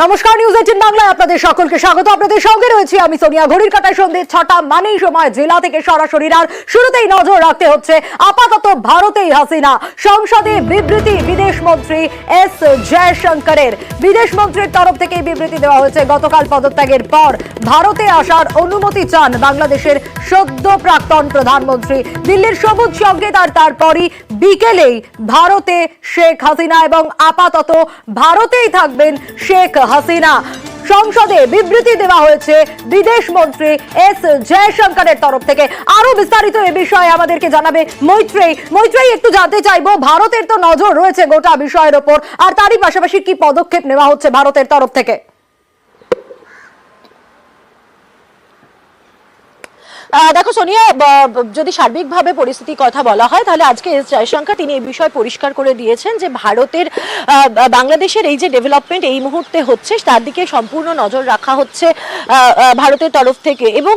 নমস্কার, নিউজ 18 বাংলায় আপনাদের সকলকে স্বাগত। আপনাদের সঙ্গে রয়েছে আমি সোনিয়া। ঘড়ির কাঁটায় সন্ধ্যে 6টা মানেই সময় জেলা থেকে সরাসরি। আর শুরুতেই নজর রাখতে হচ্ছে আপাতত ভারতেই হাসিনা। সংসদে বিবৃতি বিদেশ মন্ত্রী এস জয়শঙ্করের। বিদেশ মন্ত্রীর তরফ থেকে বিবৃতি দেওয়া হয়েছে। গতকাল পদত্যাগের পর ভারতে আসার অনুমতি চান বাংলাদেশের সদ্য প্রাক্তন প্রধানমন্ত্রী। দিল্লির সবুজ সংকেত আর তারপরই বিকেলেই ভারতে শেখ হাসিনা এবং আপাতত ভারতেই থাকবেন শেখ হাসিনা। সংসদে বিবৃতি দেওয়া হয়েছে বিদেশ মন্ত্রী এস জয়শঙ্করের তরফ থেকে। আরো বিস্তারিত এ বিষয়ে আমাদেরকে জানাবে মৈত্রেয়ী। একটু জানতে চাইবো, ভারতের তো নজর রয়েছে গোটা বিষয়ের ওপর, আর তারই পাশাপাশি কি পদক্ষেপ নেওয়া হচ্ছে ভারতের তরফ থেকে? দেখো সোনিয়া, যদি সার্বিকভাবে পরিস্থিতির কথা বলা হয় তাহলে আজকে এস জয়শঙ্কর তিনি এই বিষয় পরিষ্কার করে দিয়েছেন যে ভারতের বাংলাদেশের এই যে ডেভেলপমেন্ট এই মুহূর্তে হচ্ছে তার দিকে সম্পূর্ণ নজর রাখা হচ্ছে ভারতের তরফ থেকে, এবং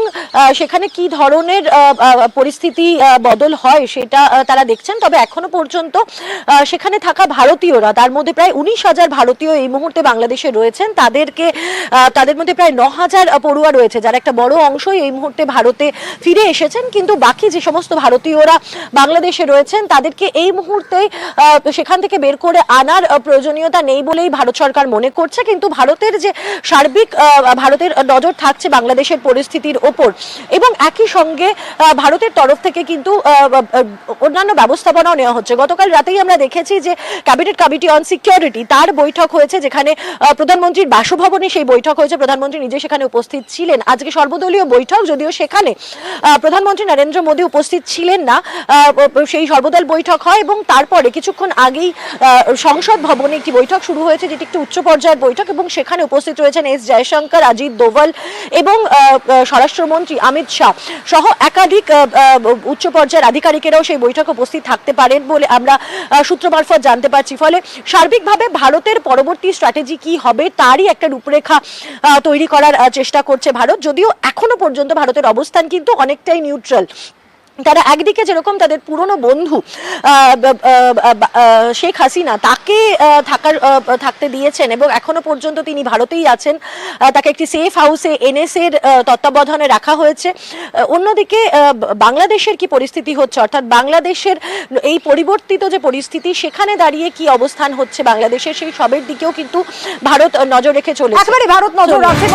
সেখানে কি ধরনের পরিস্থিতি বদল হয় সেটা তারা দেখছেন। তবে এখনো পর্যন্ত সেখানে থাকা ভারতীয়রা, তার মধ্যে প্রায় 19,000 ভারতীয় এই মুহূর্তে বাংলাদেশে রয়েছেন। তাদের মধ্যে প্রায় 9,000 পড়ুয়া রয়েছে, যার একটা বড় অংশই এই মুহূর্তে ভারতে ফিরে এসেছেন। কিন্তু বাকি যে সমস্ত ভারতীয়রা বাংলাদেশে রয়েছেন তাদেরকে এই মুহূর্তে সেখান থেকে বের করে আনার প্রয়োজনীয়তা নেই বলেই ভারত সরকার মনে করছে। কিন্তু ভারতের যে সার্বিক ভারতের নজর থাকছে বাংলাদেশের পরিস্থিতির ওপর, এবং একই সঙ্গে ভারতের তরফ থেকে কিন্তু অন্যান্য ব্যবস্থাপনাও নেওয়া হচ্ছে। গতকাল রাতেই আমরা দেখেছি যে ক্যাবিনেট কমিটি অন সিকিউরিটি তার বৈঠক হয়েছে, যেখানে প্রধানমন্ত্রীর বাসভবনে সেই বৈঠক হয়েছে। প্রধানমন্ত্রী নিজে সেখানে উপস্থিত ছিলেন। আজকে সর্বদলীয় বৈঠক, যদিও সেখানে প্রধানমন্ত্রী নরেন্দ্র মোদী উপস্থিত ছিলেন না। সেই সর্বদল বৈঠক হয় এবং তারপরে কিছুক্ষণ আগেই সংসদ ভবনে একটি বৈঠক শুরু হয়েছে, যেটি একটি উচ্চ পর্যায়ের বৈঠক, এবং সেখানে উপস্থিত রয়েছেন এস জয়শঙ্কর, অজিত দোভাল এবং স্বরাষ্ট্রমন্ত্রী অমিত শাহ সহ একাধিক উচ্চ পর্যায়ের আধিকারিকেরাও সেই বৈঠকে উপস্থিত থাকতে পারেন বলে আমরা সূত্র মারফত জানতে পারছি। ফলে সার্বিকভাবে ভারতের পরবর্তী স্ট্র্যাটেজি কি হবে তারই একটা রূপরেখা তৈরি করার চেষ্টা করছে ভারত। যদিও এখনো পর্যন্ত ভারতের অবস্থান কিন্তু অনেকটাই নিউট্রাল। তারা একদিকে যেরকম তাদের পুরনো বন্ধু শেখ হাসিনা তাকে থাকতে দিয়েছেন এবং এখনো পর্যন্ত তিনি ভারতেই আছেন, তাকে একটি সেফ হাউসে এনএসএর তত্ত্বাবধানে রাখা হয়েছে। অন্যদিকে বাংলাদেশের কি পরিস্থিতি হচ্ছে, অর্থাৎ বাংলাদেশের এই পরিবর্তিত যে পরিস্থিতি সেখানে দাঁড়িয়ে কি অবস্থান হচ্ছে বাংলাদেশের, সেই সবের দিকেও কিন্তু ভারত নজর রেখে চলেছে। একেবারে ভারত নজর রাখছে।